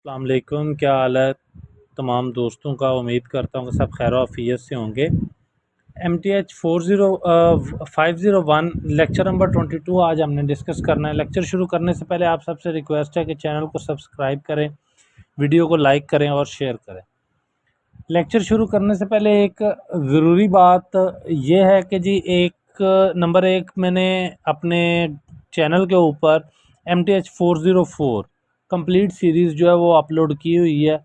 अस्सलाम वालेकुम, क्या हाल है तमाम दोस्तों का। उम्मीद करता हूँ कि सब खैर आफियत से होंगे। MTH 501 लेक्चर नंबर 22 आज हमने डिस्कस करना है। लेक्चर शुरू करने से पहले आप सबसे रिक्वेस्ट है कि चैनल को सब्सक्राइब करें, वीडियो को लाइक करें और शेयर करें। लेक्चर शुरू करने से पहले एक ज़रूरी बात यह है कि जी नंबर एक मैंने अपने चैनल के ऊपर MTH 404 कंप्लीट सीरीज़ जो है वो अपलोड की हुई है।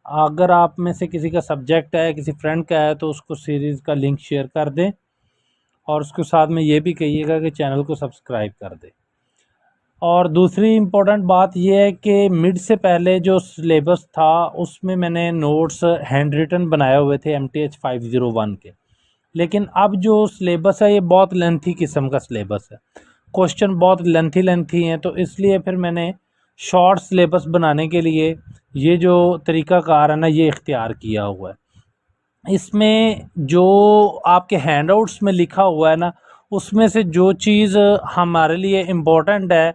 अगर आप में से किसी का सब्जेक्ट है, किसी फ्रेंड का है, तो उसको सीरीज़ का लिंक शेयर कर दें और उसके साथ में ये भी कहिएगा कि चैनल को सब्सक्राइब कर दें। और दूसरी इम्पोर्टेंट बात यह है कि मिड से पहले जो सिलेबस था उसमें मैंने नोट्स हैंड रिटन बनाए हुए थे MTH 501 के, लेकिन अब जो सिलेबस है ये बहुत लेंथी किस्म का सिलेबस है। क्वेश्चन बहुत लेंथी हैं, तो इसलिए फिर मैंने शॉर्ट सिलेबस बनाने के लिए ये जो तरीक़ाकार है ना ये इख्तियार किया हुआ है। इसमें जो आपके हैंडआउट्स में लिखा हुआ है ना, उसमें से जो चीज़ हमारे लिए इम्पोर्टेंट है,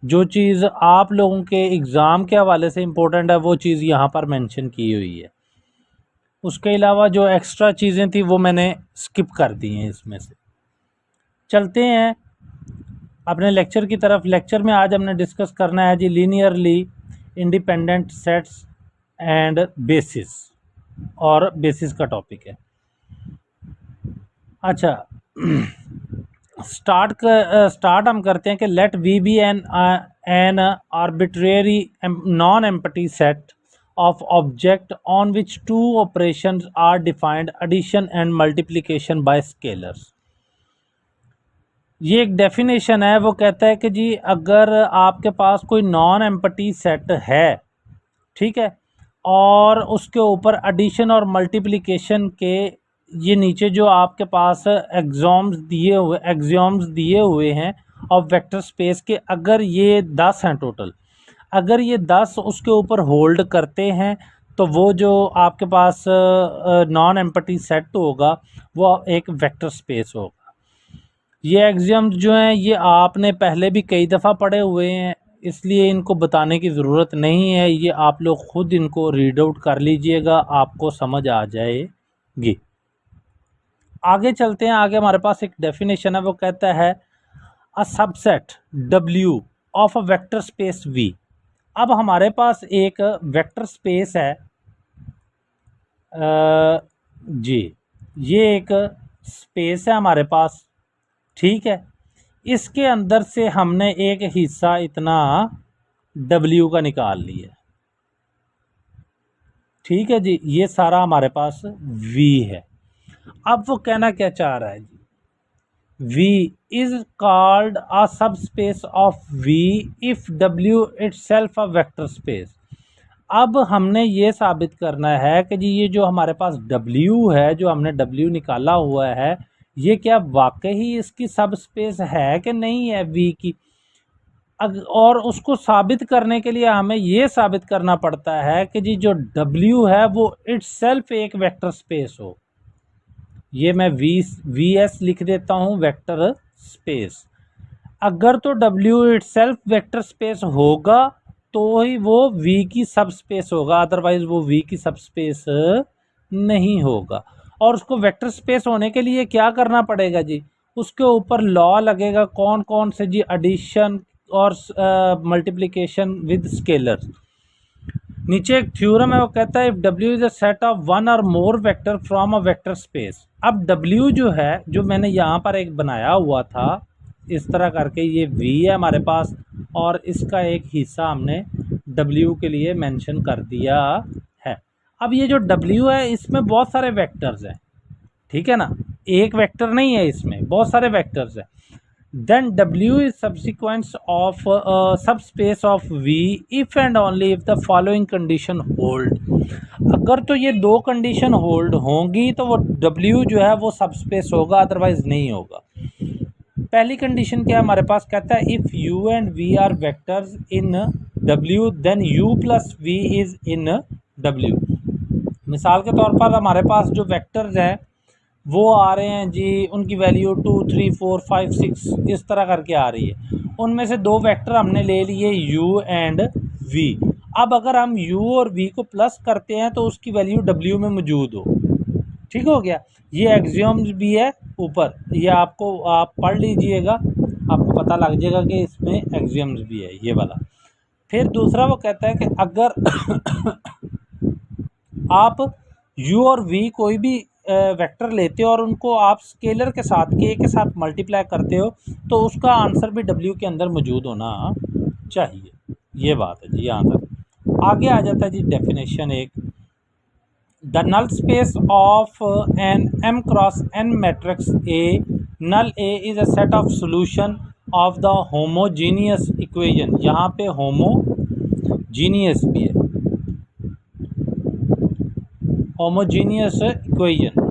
जो चीज़ आप लोगों के एग्ज़ाम के हवाले से इम्पोर्टेंट है, वो चीज़ यहाँ पर मेंशन की हुई है। उसके अलावा जो एक्स्ट्रा चीज़ें थी वो मैंने स्किप कर दी हैं इसमें से। चलते हैं अपने लेक्चर की तरफ। लेक्चर में आज हमने डिस्कस करना है जी linearly independent sets and basis, और बेसिस का टॉपिक है। अच्छा, स्टार्ट हम करते हैं कि let V be an arbitrary non empty set of object on which two operations are defined, addition and multiplication by scalars। ये एक डेफिनेशन है। वो कहता है कि जी अगर आपके पास कोई नॉन एम्प्टी सेट है, ठीक है, और उसके ऊपर एडिशन और मल्टीप्लिकेशन के ये नीचे जो आपके पास एक्सियोम्स दिए हुए हैं और वेक्टर स्पेस के, अगर ये 10 हैं टोटल, अगर ये 10 उसके ऊपर होल्ड करते हैं तो वो जो आपके पास नॉन एम्प्टी सेट होगा वो एक वेक्टर स्पेस होगा। ये एक्सियम्स जो हैं ये आपने पहले भी कई दफ़ा पढ़े हुए हैं, इसलिए इनको बताने की ज़रूरत नहीं है। ये आप लोग ख़ुद इनको रीड आउट कर लीजिएगा, आपको समझ आ जाएगी। आगे चलते हैं। आगे हमारे पास एक डेफिनेशन है, वो कहता है a subset W of a vector space V। अब हमारे पास एक वेक्टर स्पेस है जी, ये एक स्पेस है हमारे पास, ठीक है। इसके अंदर से हमने एक हिस्सा इतना W का निकाल लिया, ठीक है जी। ये सारा हमारे पास V है। अब वो कहना क्या चाह रहा है जी, V is called a subspace of V if W itself a vector space। अब हमने ये साबित करना है कि जी ये जो हमारे पास W है, जो हमने W निकाला हुआ है, ये क्या वाकई इसकी सब स्पेस है कि नहीं है V की। और उसको साबित करने के लिए हमें ये साबित करना पड़ता है कि जी जो W है वो इटसेल्फ एक वेक्टर स्पेस हो। ये मैं VS लिख देता हूँ, वेक्टर स्पेस। अगर तो W इटसेल्फ वेक्टर स्पेस होगा तो ही वो V की सब स्पेस होगा, अदरवाइज वो V की सब स्पेस नहीं होगा। और उसको वेक्टर स्पेस होने के लिए क्या करना पड़ेगा जी, उसके ऊपर लॉ लगेगा। कौन कौन से जी, एडिशन और मल्टीप्लिकेशन विद स्केलर्स। नीचे एक थ्योरम है, वो कहता है if W is a set of one और more vector from a vector space. अब W जो है, जो मैंने यहाँ पर एक बनाया हुआ था इस तरह करके, ये V है हमारे पास और इसका एक हिस्सा हमने W के लिए मेंशन कर दिया है। अब ये जो W है इसमें बहुत सारे वेक्टर्स हैं, ठीक है ना, एक वेक्टर नहीं है, इसमें बहुत सारे वेक्टर्स हैं। then W is subsequence of subspace of V if and only if the following condition hold। अगर तो ये दो कंडीशन होल्ड होंगी तो वो W जो है वो सबस्पेस होगा, अदरवाइज नहीं होगा। पहली कंडीशन क्या है हमारे पास, कहता है if U and V are vectors in W then U plus V is in W। मिसाल के तौर पर हमारे पास जो वेक्टर्स हैं वो आ रहे हैं जी, उनकी वैल्यू 2 3 4 5 6 इस तरह करके आ रही है। उनमें से दो वेक्टर हमने ले लिए U एंड V। अब अगर हम u और v को प्लस करते हैं तो उसकी वैल्यू w में मौजूद हो। ठीक हो गया। ये एक्सियोम्स भी है ऊपर, ये आपको आप पढ़ लीजिएगा, आपको पता लग जाएगा कि इसमें एक्सियोम्स भी है ये वाला। फिर दूसरा वो कहता है कि अगर आप u और v कोई भी वेक्टर लेते हो और उनको आप स्केलर के साथ k के साथ मल्टीप्लाई करते हो तो उसका आंसर भी w के अंदर मौजूद होना चाहिए। ये बात है जी। यहाँ तक आगे आ जाता है जी डेफिनेशन एक। The null space of an m cross n matrix A, null A is a set of solution of the homogeneous equation. यहाँ पे होमोजीनियस भी है, होमोजीनियस इक्वेशन।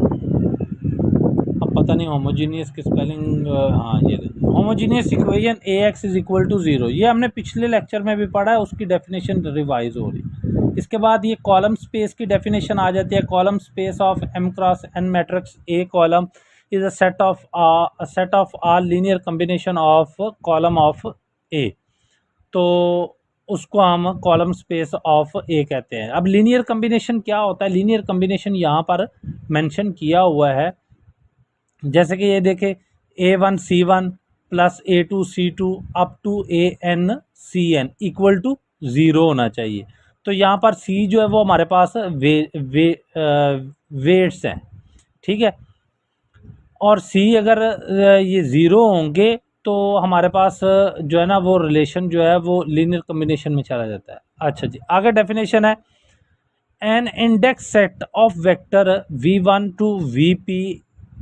अब पता नहीं होमोजीनियस की स्पेलिंग, हाँ ये homogeneous equation AX is equal to 0। ये हमने पिछले लेक्चर में भी पढ़ा है, उसकी डेफिनेशन रिवाइज हो रही। इसके बाद ये कॉलम स्पेस की डेफिनेशन आ जाती है। Column space of m cross n matrix A column is a set of all linear combination of column of A। तो उसको हम कॉलम स्पेस ऑफ ए कहते हैं। अब लीनियर कम्बिनेशन क्या होता है? लीनियर कम्बिनेशन यहाँ पर मेंशन किया हुआ है, जैसे कि ये देखे A1 C1 plus A2 C2 up to AN CN equal to 0 होना चाहिए। तो यहाँ पर C जो है वो हमारे पास वेट्स हैं, ठीक है, और C अगर ये 0 होंगे तो हमारे पास जो है ना वो रिलेशन जो है वो लीनियर कम्बिनेशन में चला जाता है। अच्छा जी, आगे डेफिनेशन है an index set of vector v1 to vp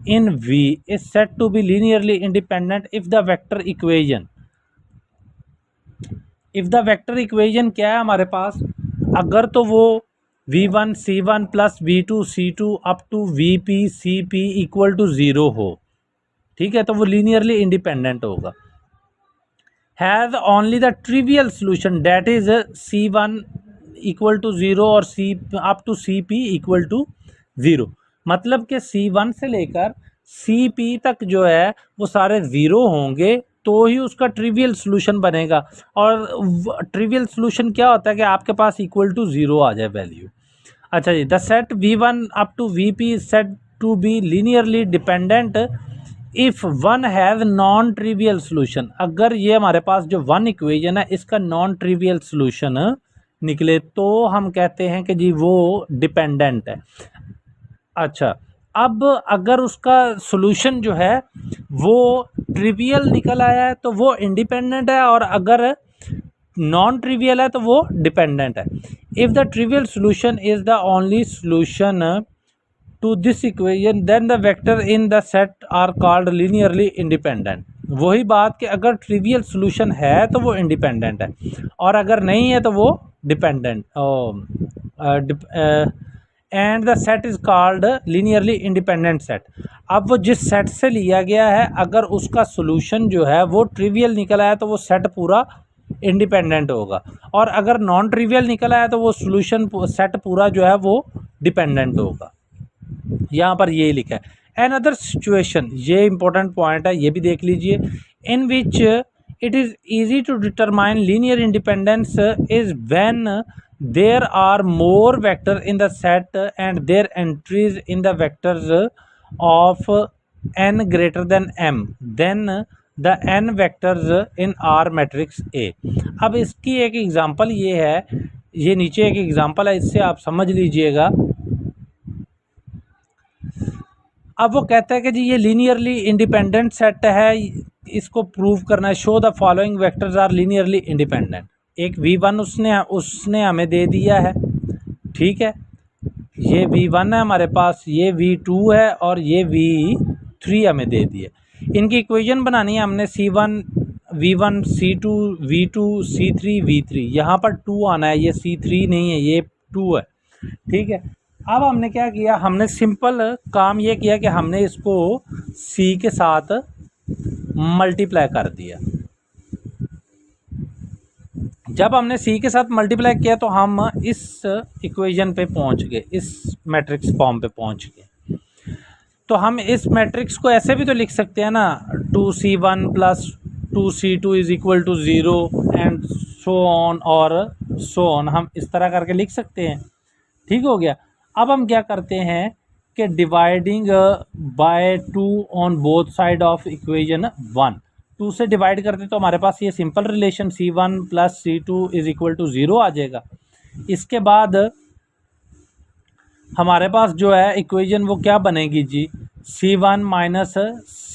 in v is set to be linearly independent if the vector equation, if the vector equation क्या है हमारे पास, अगर तो वो v1 c1 plus v2 c2 up to vp cp equal to 0 हो, ठीक है, तो वो लीनियरली इंडिपेंडेंट होगा। Has only the trivial solution that is C1 equal to 0 और C up to CP equal to 0। मतलब कि C1 से लेकर CP तक जो है वो सारे 0 होंगे तो ही उसका ट्रिवियल सोल्यूशन बनेगा। और ट्रिवियल सोल्यूशन क्या होता है कि आपके पास इक्वल टू 0 आ जाए वैल्यू। अच्छा जी, the set V1 up to VP is set to be linearly dependent if one has non trivial solution. अगर ये हमारे पास जो वन इक्वेशन है इसका नॉन ट्रिवियल सोल्यूशन निकले तो हम कहते हैं कि जी वो डिपेंडेंट है। अच्छा, अब अगर उसका सोल्यूशन जो है वो ट्रिवियल निकल आया है तो वो इंडिपेंडेंट है, और अगर नॉन ट्रिवियल है तो वो डिपेंडेंट है। If the trivial solution is the only solution to this equation then the vector in the set are called linearly independent। वही बात कि अगर ट्रिवियल सोल्यूशन है तो वो इंडिपेंडेंट है और अगर नहीं है तो वो dependent, and the set is called linearly independent set. अब वो जिस सेट से लिया गया है अगर उसका सोल्यूशन जो है वो ट्रिवियल निकला है तो वो सेट पूरा इंडिपेंडेंट होगा, और अगर नॉन ट्रिवियल निकला है तो वो सोल्यूशन सेट पूरा जो है वो डिपेंडेंट होगा। यहाँ पर ये लिखा है। अनदर सिचुएशन, ये इंपॉर्टेंट पॉइंट है, ये भी देख लीजिए, in which it is easy to determine linear independence is when there are more vector in the set and there entries in the vectors of n greater than m then the n vectors in R matrix A। अब इसकी एक example ये है, ये नीचे एक example है, इससे आप समझ लीजिएगा। अब वो कहता है कि जी ये लीनियरली इंडिपेंडेंट सेट है, इसको प्रूव करना है। Show the following vectors are linearly independent. एक V1 उसने हमें दे दिया है, ठीक है, ये V1 है हमारे पास, ये V2 है और ये V3 हमें दे दिया। इनकी इक्वेशन बनानी है हमने, C1 V1 C2 V2 C3 V3। यहाँ पर 2 आना है, ये C3 नहीं है, ये 2 है, ठीक है। अब हमने क्या किया, हमने सिंपल काम ये किया कि हमने इसको C के साथ मल्टीप्लाई कर दिया। जब हमने C के साथ मल्टीप्लाई किया तो हम इस इक्वेशन पे पहुंच गए, इस मैट्रिक्स फॉर्म पे पहुंच गए। तो हम इस मैट्रिक्स को ऐसे भी तो लिख सकते हैं ना, 2C1 plus 2C2 is equal to 0 and so on, और सो ऑन, हम इस तरह करके लिख सकते हैं। ठीक हो गया। अब हम क्या करते हैं कि dividing by 2 on both side of equation 1, 2 से डिवाइड करते तो हमारे पास ये simple relation C1 plus C2 is equal to 0 आ जाएगा। इसके बाद हमारे पास जो है इक्वेशन वो क्या बनेगी जी, C1 minus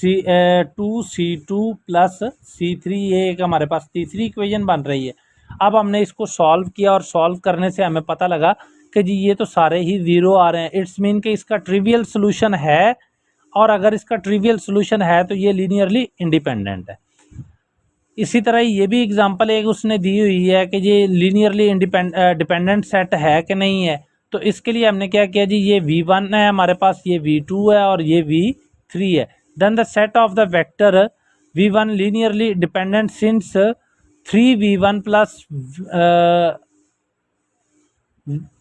C2 plus C3, ये एक हमारे पास तीसरी इक्वेशन बन रही है। अब हमने इसको सॉल्व किया और सॉल्व करने से हमें पता लगा कि जी ये तो सारे ही ज़ीरो आ रहे हैं, इट्स मीन कि इसका ट्रिवियल सोल्यूशन है, और अगर इसका ट्रिवियल सोल्यूशन है तो ये लीनियरली इंडिपेंडेंट है। इसी तरह ये भी एग्जांपल एक उसने दी हुई है कि ये लीनियरली डिपेंडेंट सेट है कि नहीं है। तो इसके लिए हमने क्या किया जी, ये V1 है हमारे पास, ये V2 है और ये V3 है। Then the set of the vector V1 linearly dependent since 3V1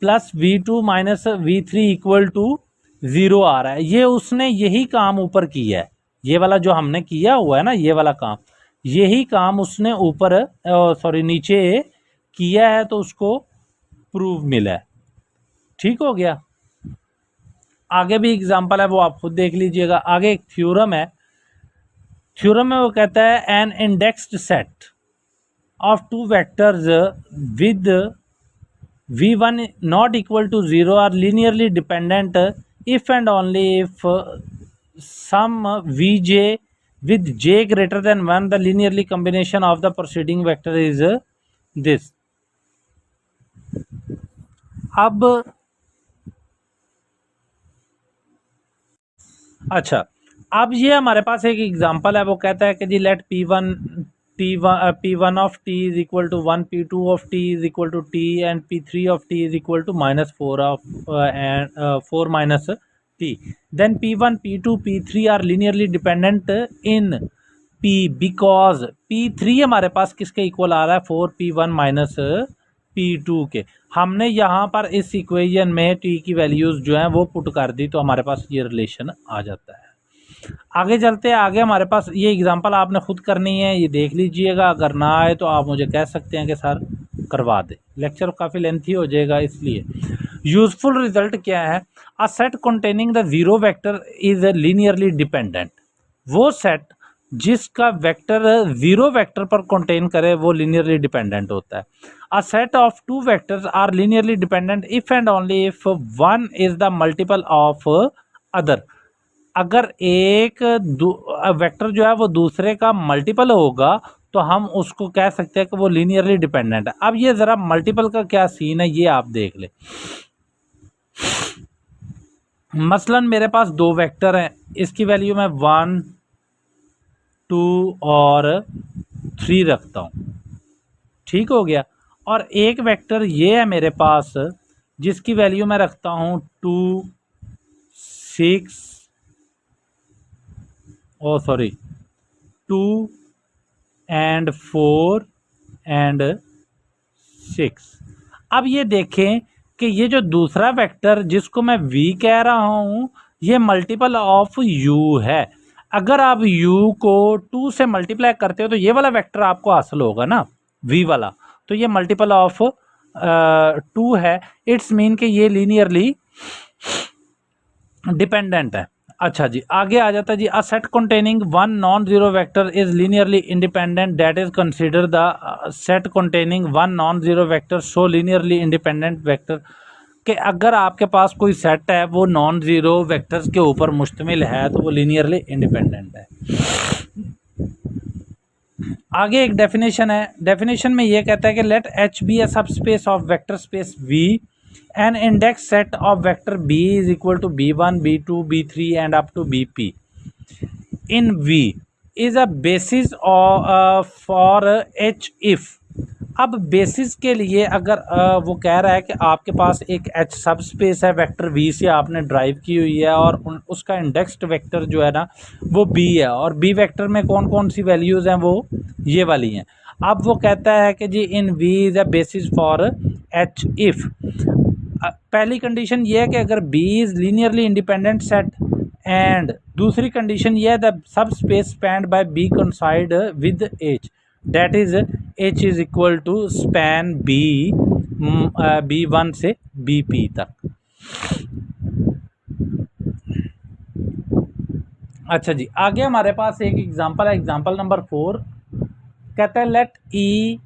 plus V2 minus V3 equal to 0 आ रहा है। ये उसने यही काम ऊपर किया है, ये वाला जो हमने किया हुआ है ना, ये वाला काम, यही काम उसने ऊपर नीचे किया है, तो उसको प्रूफ मिला है। ठीक हो गया। आगे भी एग्जांपल है, वो आप खुद देख लीजिएगा। आगे एक थ्योरम है, थ्योरम में वो कहता है an indexed set of 2 vectors with V1 not equal to 0 are linearly dependent if and only if some Vj with j greater than 1 the linearly combination of the preceding vector is this। अब अच्छा, अब ये हमारे पास एक example है, वो कहता है कि जी late P1 of t is equal to 1, P2 of t is equal to t and P3 of t is equal to minus 4 minus t। Then P1, P2, P3 are linearly dependent in P because P3 हमारे पास किसके equal आ रहा है, 4P1 minus P2 के। हमने यहाँ पर इस equation में t की वैल्यूज़ जो हैं वो पुट कर दी, तो हमारे पास ये रिलेशन आ जाता है। आगे चलते हैं। आगे हमारे पास ये एग्जांपल आपने खुद करनी है, ये देख लीजिएगा। अगर ना आए तो आप मुझे कह सकते हैं कि सर करवा दे, लेक्चर काफ़ी लेंथी हो जाएगा इसलिए। यूजफुल रिजल्ट क्या है, a set containing the zero vector is linearly dependent. वो सेट जिसका वेक्टर जीरो वेक्टर पर कंटेन करे वो लीनियरली डिपेंडेंट होता है। A set of 2 vectors are linearly dependent if and only if one is the multiple of other. अगर एक वेक्टर जो है वो दूसरे का मल्टीपल होगा तो हम उसको कह सकते हैं कि वो लीनियरली डिपेंडेंट है। अब ये ज़रा मल्टीपल का क्या सीन है ये आप देख ले। मसलन मेरे पास 2 वेक्टर हैं, इसकी वैल्यू मैं 1, 2 और 3 रखता हूँ। ठीक हो गया। और एक वेक्टर ये है मेरे पास जिसकी वैल्यू मैं रखता हूँ 2, 6 2 and 4 and 6। अब ये देखें कि ये जो दूसरा वेक्टर जिसको मैं v कह रहा हूँ ये मल्टीपल ऑफ u है। अगर आप u को 2 से मल्टीप्लाई करते हो तो ये वाला वेक्टर आपको हासिल होगा ना, v वाला, तो ये मल्टीपल ऑफ 2 है। इट्स मीन कि ये लीनियरली डिपेंडेंट है। अच्छा जी, आगे आ जाता है जी। A set containing 1 non zero vector is linearly independent that is consider the set containing 1 non zero vector so linearly independent vector. कि अगर आपके पास कोई सेट है वो नॉन जीरो वेक्टर्स के ऊपर मुश्तमिल है तो वो लीनियरली इंडिपेंडेंट है। आगे एक डेफिनेशन है, डेफिनेशन में ये कहता है कि let H be a subspace of vector space V। An index set of vector B is equal to B1, B2, B3 and up to Bp in V is a basis for H if। अब basis के लिए अगर वो कह रहा है कि आपके पास एक H सब स्पेस है, वेक्टर V से आपने ड्राइव की हुई है और उसका इंडेक्स्ड वेक्टर जो है ना वो B है, और B वेक्टर में कौन कौन सी वैल्यूज़ हैं वो ये वाली हैं। अब वो कहता है कि G in V is a basis for H if. पहली कंडीशन ये है कि अगर B is linearly independent set, and दूसरी कंडीशन ये है the subspace spanned by B coincide with H, that is H is equal to span B1 से BP तक। अच्छा जी, आगे हमारे पास एक एग्जांपल है, एग्जांपल नंबर 4 कहता है let E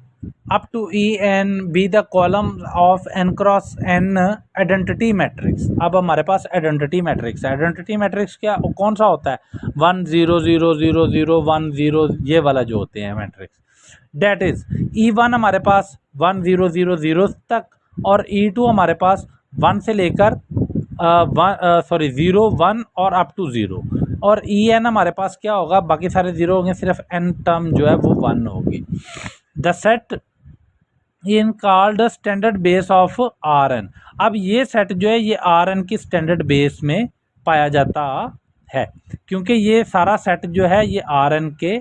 up to EN be the column of N cross N identity matrix. अब हमारे पास आइडेंटिटी मैट्रिक्स है। आइडेंटिटी मैट्रिक्स क्या कौन सा होता है? 1 0 0 0 0 1 0, ये वाला जो होते हैं मैट्रिक्स। डेट इज E1 हमारे पास 1 0 0 0 तक और E2 हमारे पास 1 से लेकर 0 1 और अप टू 0, और EN हमारे पास क्या होगा? बाकी सारे 0 होंगे, सिर्फ N टर्म जो है वो 1 होगी। The set in called standard base of Rn। अब ये सेट जो है ये Rn की स्टैंडर्ड बेस में पाया जाता है, क्योंकि ये सारा सेट जो है ये Rn के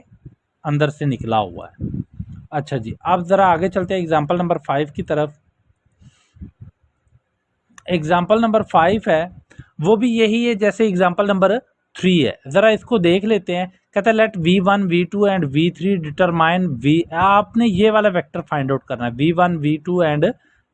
अंदर से निकला हुआ है। अच्छा जी, अब ज़रा आगे चलते हैं एग्जाम्पल नंबर 5 की तरफ। एग्जाम्पल नंबर 5 है वो भी यही है जैसे एग्जाम्पल नंबर 3 है। ज़रा इसको देख लेते हैं। कहता है late V1 V2 and V3 determine V। आपने ये वाला वेक्टर फाइंड आउट करना है। V1 V2 and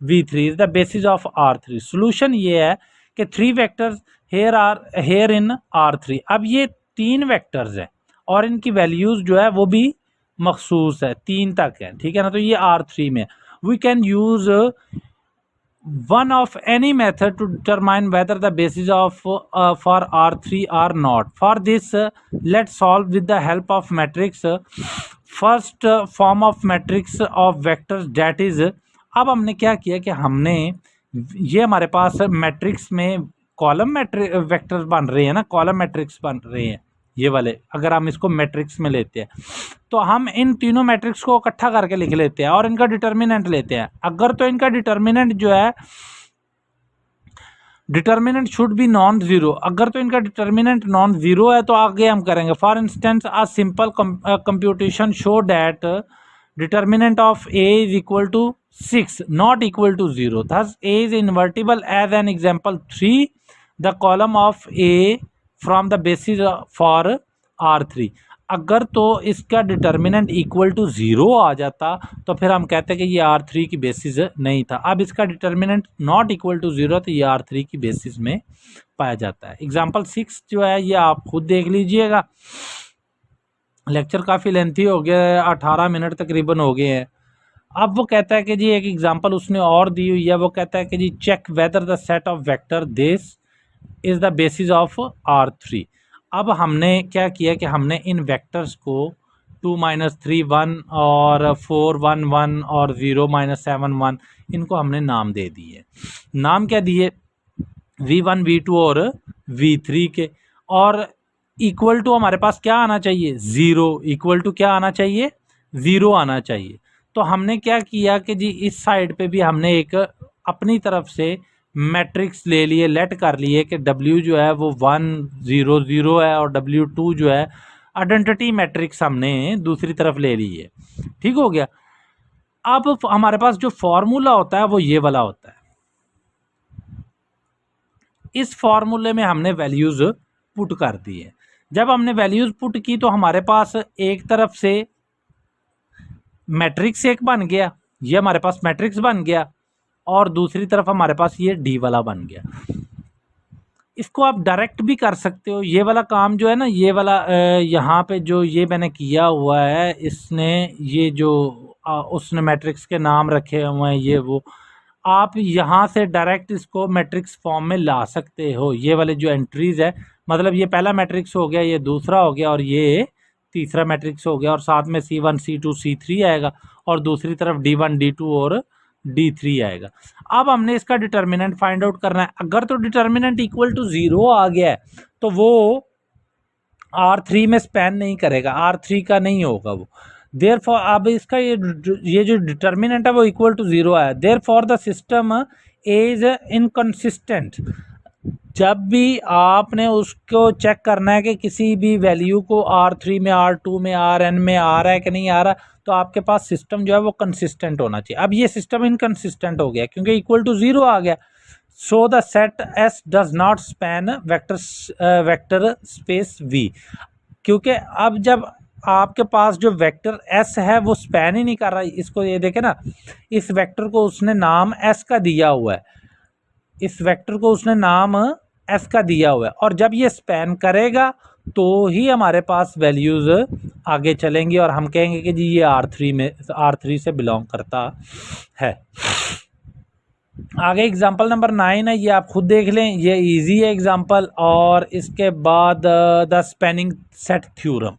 V3 is the basis of R3। Solution ये है कि 3 वेक्टर्स हेयर इन R3। अब ये 3 वेक्टर्स हैं और इनकी वैल्यूज़ जो है वो भी मखसूस है, 3 तक है, ठीक है ना। तो ये R3 में we can use one of any method to determine whether the basis of for R3 or not. For this let's solve with the help of matrix। first form of matrix of vectors, that is। अब हमने क्या किया कि हमने ये हमारे पास matrix में column matrix vectors बन रहे हैं ना, कॉलम मैट्रिक्स बन रहे हैं ये वाले। अगर हम इसको मैट्रिक्स में लेते हैं तो हम इन तीनों मैट्रिक्स को इकट्ठा करके लिख लेते हैं और इनका डिटर्मिनेंट लेते हैं। अगर तो इनका डिटर्मिनेंट जो है determinant should be non zero. अगर तो इनका डिटर्मिनेंट नॉन जीरो है तो आगे हम करेंगे। For instance a simple computation show that determinant of A is equal to 6 not equal to 0। Thus A is invertible as an example 3 the column of A from the basis for R3। अगर तो इसका determinant equal to 0 आ जाता तो फिर हम कहते हैं कि ये R3 की बेसिस नहीं था। अब इसका डिटर्मिनेंट नॉट इक्वल टू 0 तो ये R3 की बेसिस में पाया जाता है। एग्जाम्पल 6 जो है ये आप खुद देख लीजिएगा। लेक्चर काफ़ी लेंथी हो गया है, 18 मिनट तकरीबन हो गए हैं। अब वो कहता है कि जी एक एग्जाम्पल उसने और दी हुई है। वो कहता है कि जी check whether the set of vector this is the basis of R3। अब हमने क्या किया कि हमने इन वेक्टर्स को 2 - 3 1 और 4 1 1 और 0 - 7 1 इनको हमने नाम दे दिए। नाम क्या दिए? V1 V2 और V3 के। और इक्वल टू हमारे पास क्या आना चाहिए? 0। इक्वल टू क्या आना चाहिए? 0 आना चाहिए। तो हमने क्या किया कि जी इस साइड पे भी हमने एक अपनी तरफ से मैट्रिक्स ले लिए, लेट कर लिए कि W जो है वो 1 0 0 है और W2 जो है आइडेंटिटी मैट्रिक्स हमने दूसरी तरफ ले ली है। ठीक हो गया। अब हमारे पास जो फॉर्मूला होता है वो ये वाला होता है। इस फॉर्मूले में हमने वैल्यूज़ पुट कर दी है। जब हमने वैल्यूज़ पुट की तो हमारे पास एक तरफ से मैट्रिक्स एक बन गया, ये हमारे पास मैट्रिक्स बन गया, और दूसरी तरफ हमारे पास ये डी वाला बन गया। इसको आप डायरेक्ट भी कर सकते हो। ये वाला काम जो है ना, ये वाला यहाँ पे जो ये मैंने किया हुआ है, इसने ये जो उसने मैट्रिक्स के नाम रखे हुए हैं ये वो, आप यहाँ से डायरेक्ट इसको मैट्रिक्स फॉर्म में ला सकते हो। ये वाले जो एंट्रीज़ है, मतलब ये पहला मैट्रिक्स हो गया, ये दूसरा हो गया और ये तीसरा मैट्रिक्स हो गया, और साथ में C1 C2 C3 आएगा और दूसरी तरफ D1 D2 और D3 आएगा। अब हमने इसका डिटर्मिनेंट फाइंड आउट करना है। अगर तो डिटर्मिनेंट इक्वल टू 0 आ गया है तो वो R3 में स्पैन नहीं करेगा, R3 का नहीं होगा वो। देयरफॉर अब इसका ये जो डिटर्मिनेंट है वो इक्वल टू 0 आया। Therefore the system is inconsistent. जब भी आपने उसको चेक करना है कि किसी भी वैल्यू को R3 में, R2 में, Rn में आ रहा है कि नहीं आ रहा, तो आपके पास सिस्टम जो है वो कंसिस्टेंट होना चाहिए। अब ये सिस्टम इनकंसिस्टेंट हो गया क्योंकि इक्वल टू 0 आ गया। So the set S does not span vector space V। क्योंकि अब जब आपके पास जो वेक्टर एस है वो स्पैन ही नहीं कर रहा है। इसको ये देखे ना, इस वेक्टर को उसने नाम एस का दिया हुआ है, इस वेक्टर को उसने नाम एस का दिया हुआ है, और जब ये स्पैन करेगा तो ही हमारे पास वैल्यूज़ आगे चलेंगी और हम कहेंगे कि जी ये R3 से बिलोंग करता है। आगे एग्जांपल नंबर 9 है, ये आप खुद देख लें, ये इजी है एग्जांपल। और इसके बाद the spanning set theorem.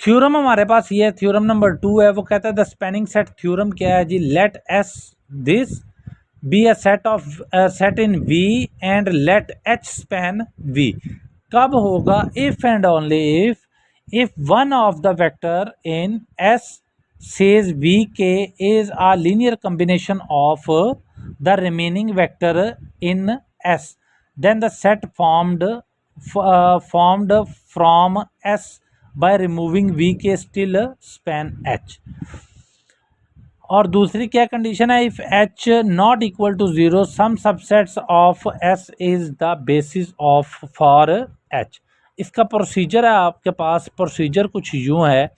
Theorem हमारे पास ये थ्योरम नंबर 2 है, वो कहता है द स्पैनिंग सेट थ्योरम क्या है जी, let S this be a set in V and let H span V. कब होगा? If and only if one of the vector in S says vk is a linear combination of the remaining vector in S, then the set formed from S by removing vk still span H। और दूसरी क्या condition है? If H not equal to 0 some subsets of S is the basis of for H। इसका procedure है आपके पास, procedure कुछ यूँ है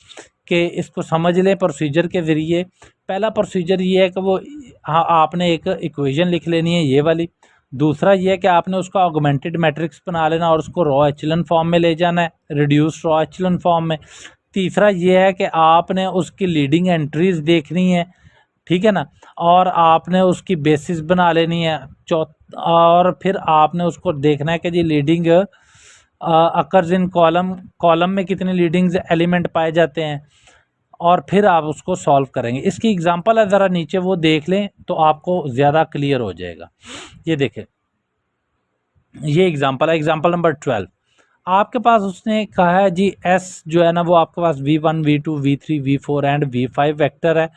कि इसको समझ लें प्रोसीजर के ज़रिए। पहला प्रोसीजर ये है कि वो आपने एक इक्वेशन लिख लेनी है ये वाली। दूसरा ये है कि आपने उसका ऑगमेंटेड मैट्रिक्स बना लेना और उसको रॉ एचलन फॉर्म में ले जाना है, रिड्यूस रॉ एचलन फॉर्म में। तीसरा ये है कि आपने उसकी लीडिंग एंट्रीज देखनी है, ठीक है ना, और आपने उसकी बेसिस बना लेनी है। और फिर आपने उसको देखना है कि जी लीडिंग अकर्स इन कॉलम में कितने लीडिंग्स एलिमेंट पाए जाते हैं, और फिर आप उसको सॉल्व करेंगे। इसकी एग्जांपल है, ज़रा नीचे वो देख लें तो आपको ज़्यादा क्लियर हो जाएगा। ये देखें, ये एग्जांपल है, एग्जांपल नंबर 12। आपके पास उसने कहा है जी एस जो है ना वो आपके पास V1 V2 V3 V4 and V5 vector है।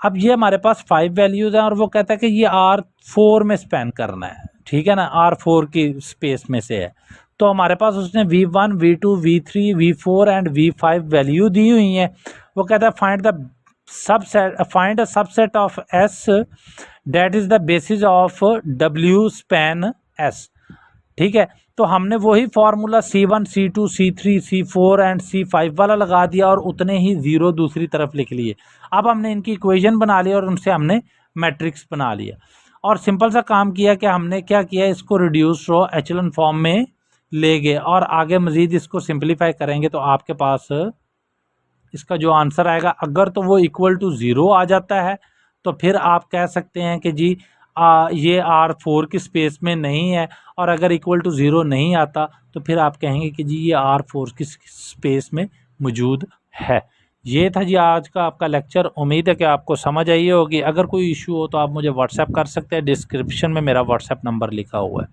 अब ये हमारे पास 5 वैल्यूज़ हैं और वो कहता है कि ये R4 में स्पैन करना है, ठीक है ना, R4 की स्पेस में से है। तो हमारे पास उसने V1 V2 V3 V4 and V5 value दी हुई हैं। वो कहता है find a subset of S that is the basis of W span S, ठीक है। तो हमने वही formula C1 C2 C3 C4 and C5 वाला लगा दिया और उतने ही ज़ीरो दूसरी तरफ लिख लिए। अब हमने इनकी इक्वेशन बना ली और उनसे हमने मैट्रिक्स बना लिया और सिंपल सा काम किया कि हमने क्या किया, इसको रिड्यूस रॉ एचलन फॉर्म में ले गए और आगे मज़ीद इसको सिंप्लीफाई करेंगे तो आपके पास इसका जो आंसर आएगा, अगर तो वो इक्वल टू 0 आ जाता है तो फिर आप कह सकते हैं कि जी ये R4 की स्पेस में नहीं है, और अगर इक्वल टू 0 नहीं आता तो फिर आप कहेंगे कि जी ये R4 की स्पेस में मौजूद है। ये था जी आज का आपका लेक्चर। उम्मीद है कि आपको समझ आई होगी। अगर कोई इशू हो तो आप मुझे व्हाट्सएप कर सकते हैं, डिस्क्रिप्शन में मेरा व्हाट्सएप नंबर लिखा हुआ है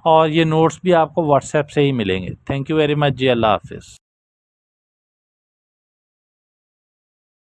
और ये नोट्स भी आपको व्हाट्सएप से ही मिलेंगे। थैंक यू वेरी मच जी, अल्लाह हाफिज़।